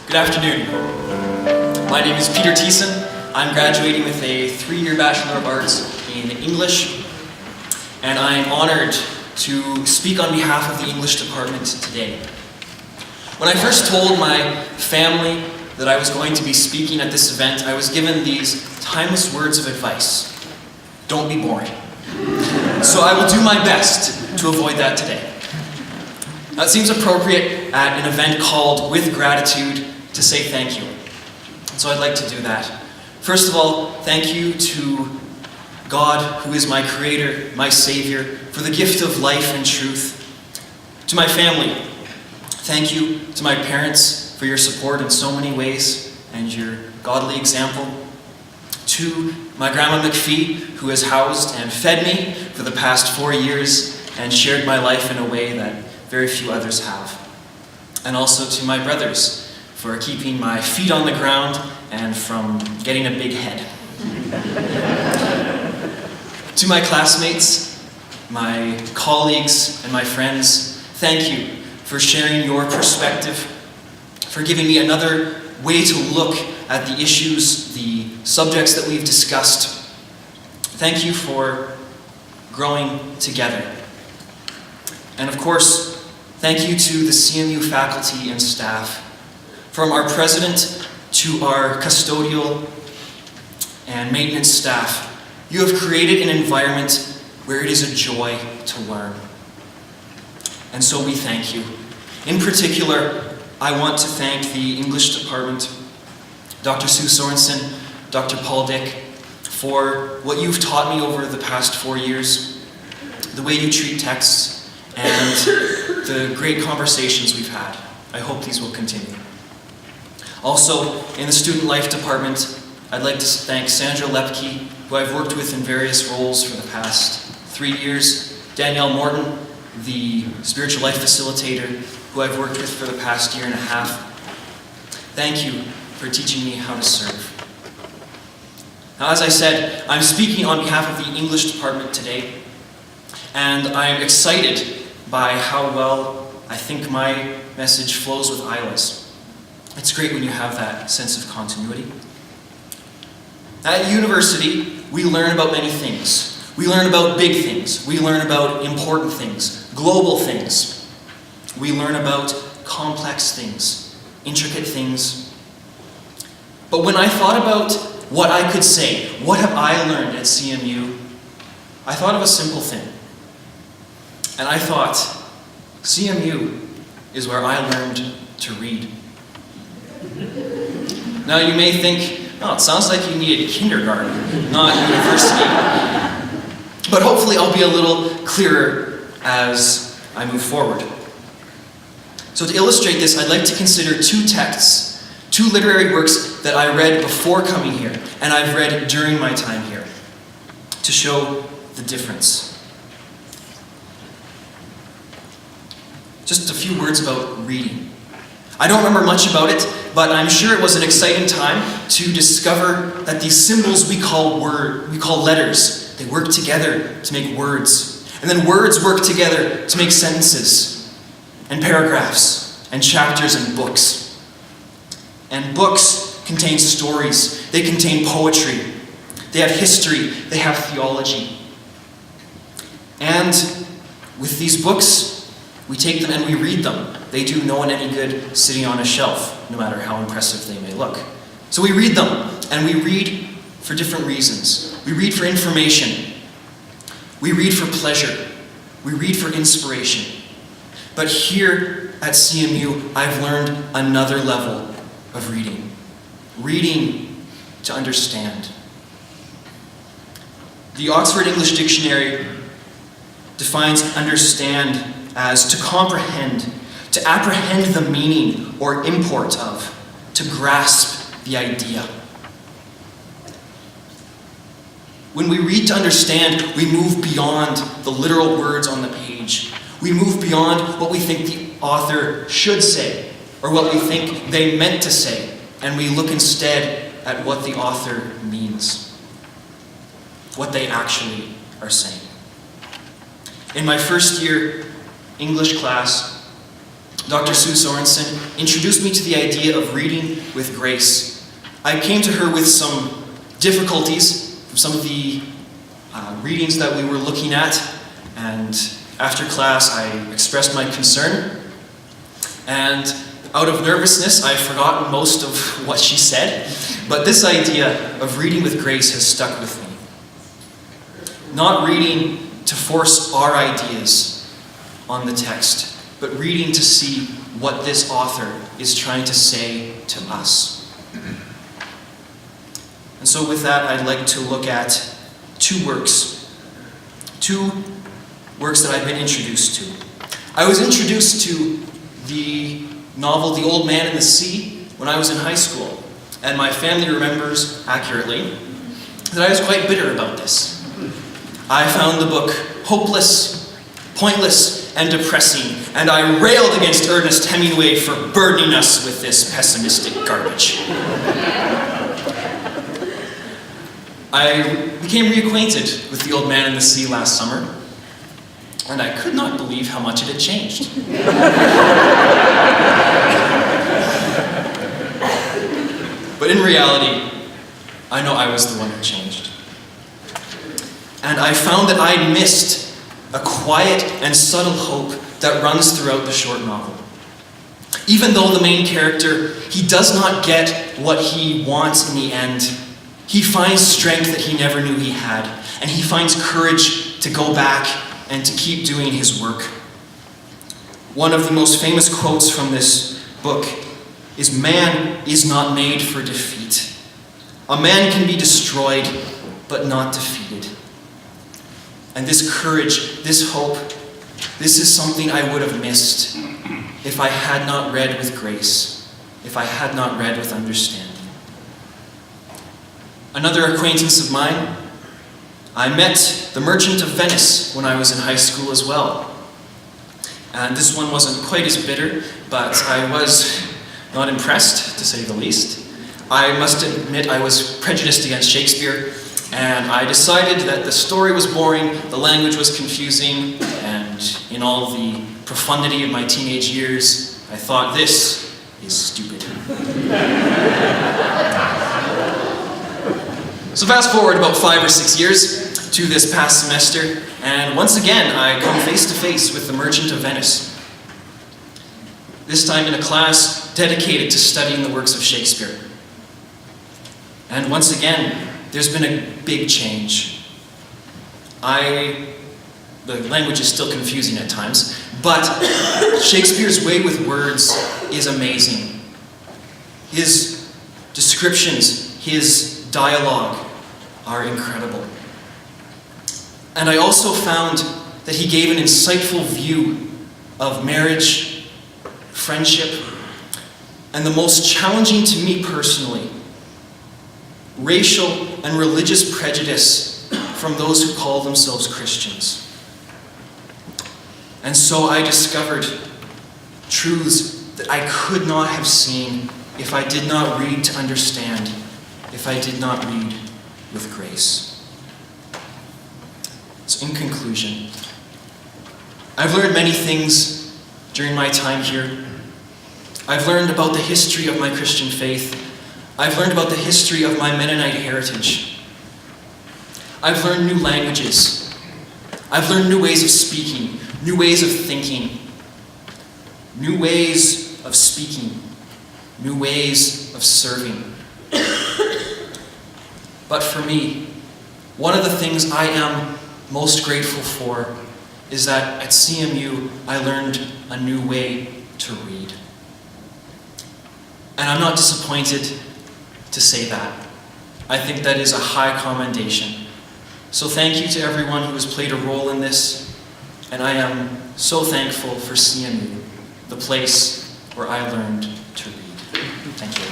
Good afternoon. My name is Peter Thiessen. I'm graduating with a 3-year Bachelor of Arts in English, and I'm honored to speak on behalf of the English department today. When I first told my family that I was going to be speaking at this event, I was given these timeless words of advice. Don't be boring. So I will do my best to avoid that today. Now, it seems appropriate at an event called With Gratitude to say thank you. So I'd like to do that. First of all, thank you to God, who is my creator, my savior, for the gift of life and truth. To my family, thank you to my parents for your support in so many ways and your godly example. To my Grandma McPhee, who has housed and fed me for the past 4 years and shared my life in a way that very few others have. And also to my brothers for keeping my feet on the ground and from getting a big head. To my classmates, my colleagues, and my friends, thank you for sharing your perspective, for giving me another way to look at the issues, the subjects that we've discussed. Thank you for growing together. And of course, thank you to the CMU faculty and staff, from our president to our custodial and maintenance staff. You have created an environment where it is a joy to learn. And so we thank you. In particular, I want to thank the English department, Dr. Sue Sorensen, Dr. Paul Dick, for what you've taught me over the past 4 years, the way you treat texts, and the great conversations we've had. I hope these will continue. Also, in the Student Life Department, I'd like to thank Sandra Lepke, who I've worked with in various roles for the past 3 years, Danielle Morton, the Spiritual Life Facilitator, who I've worked with for the past 1.5 years. Thank you for teaching me how to serve. Now, as I said, I'm speaking on behalf of the English department today, and I'm excited by how well I think my message flows with Isla's. It's great when you have that sense of continuity. At university, we learn about many things. We learn about big things. We learn about important things, global things. We learn about complex things, intricate things. But when I thought about what I could say, what have I learned at CMU, I thought of a simple thing. And I thought, CMU is where I learned to read. Now you may think, oh, it sounds like you needed kindergarten, not university. But hopefully I'll be a little clearer as I move forward. So to illustrate this, I'd like to consider 2 texts, 2 literary works that I read before coming here, and I've read during my time here, to show the difference. Just a few words about reading. I don't remember much about it, but I'm sure it was an exciting time to discover that these symbols we call letters, they work together to make words. And then words work together to make sentences, and paragraphs, and chapters and books. And books contain stories, they contain poetry, they have history, they have theology. And with these books, we take them and we read them. They do no one any good sitting on a shelf, no matter how impressive they may look. So we read them, and we read for different reasons. We read for information. We read for pleasure. We read for inspiration. But here at CMU, I've learned another level of reading. Reading to understand. The Oxford English Dictionary defines understand as to comprehend, to apprehend the meaning or import of, to grasp the idea. When we read to understand, we move beyond the literal words on the page. We move beyond what we think the author should say, or what we think they meant to say, and we look instead at what the author means, what they actually are saying. In my first year English class, Dr. Sue Sorensen, introduced me to the idea of reading with grace. I came to her with some difficulties from some of the readings that we were looking at, and after class I expressed my concern, and out of nervousness I've forgotten most of what she said, but this idea of reading with grace has stuck with me. Not reading to force our ideas on the text, but reading to see what this author is trying to say to us. And so with that, I'd like to look at two works that I've been introduced to. I was introduced to the novel The Old Man and the Sea when I was in high school, and my family remembers accurately that I was quite bitter about this. I found the book hopeless, pointless, and depressing, and I railed against Ernest Hemingway for burdening us with this pessimistic garbage. I became reacquainted with The Old Man and the Sea last summer, and I could not believe how much it had changed. But in reality, I know I was the one who changed. And I found that I missed a quiet and subtle hope that runs throughout the short novel. Even though the main character, he does not get what he wants in the end, he finds strength that he never knew he had, and he finds courage to go back and to keep doing his work. One of the most famous quotes from this book is, "Man is not made for defeat. A man can be destroyed, but not defeated." And this courage, this hope, this is something I would have missed if I had not read with grace, if I had not read with understanding. Another acquaintance of mine, I met the Merchant of Venice when I was in high school as well. And this one wasn't quite as bitter, but I was not impressed, to say the least. I must admit I was prejudiced against Shakespeare, and I decided that the story was boring, the language was confusing, and in all the profundity of my teenage years, I thought, this is stupid. So fast forward about 5 or 6 years to this past semester, and once again I come face to face with the Merchant of Venice. This time in a class dedicated to studying the works of Shakespeare. And once again, there's been a big change. The language is still confusing at times, but Shakespeare's way with words is amazing. His descriptions, his dialogue are incredible. And I also found that he gave an insightful view of marriage, friendship, and the most challenging to me personally, racial and religious prejudice from those who call themselves Christians. And so I discovered truths that I could not have seen if I did not read to understand, if I did not read with grace. So in conclusion, I've learned many things during my time here. I've learned about the history of my Christian faith. I've learned about the history of my Mennonite heritage. I've learned new languages. I've learned new ways of speaking, new ways of thinking, new ways of speaking, new ways of serving. But for me, one of the things I am most grateful for is that at CMU I learned a new way to read. And I'm not disappointed to say that. I think that is a high commendation. So thank you to everyone who has played a role in this, and I am so thankful for CMU, the place where I learned to read. Thank you.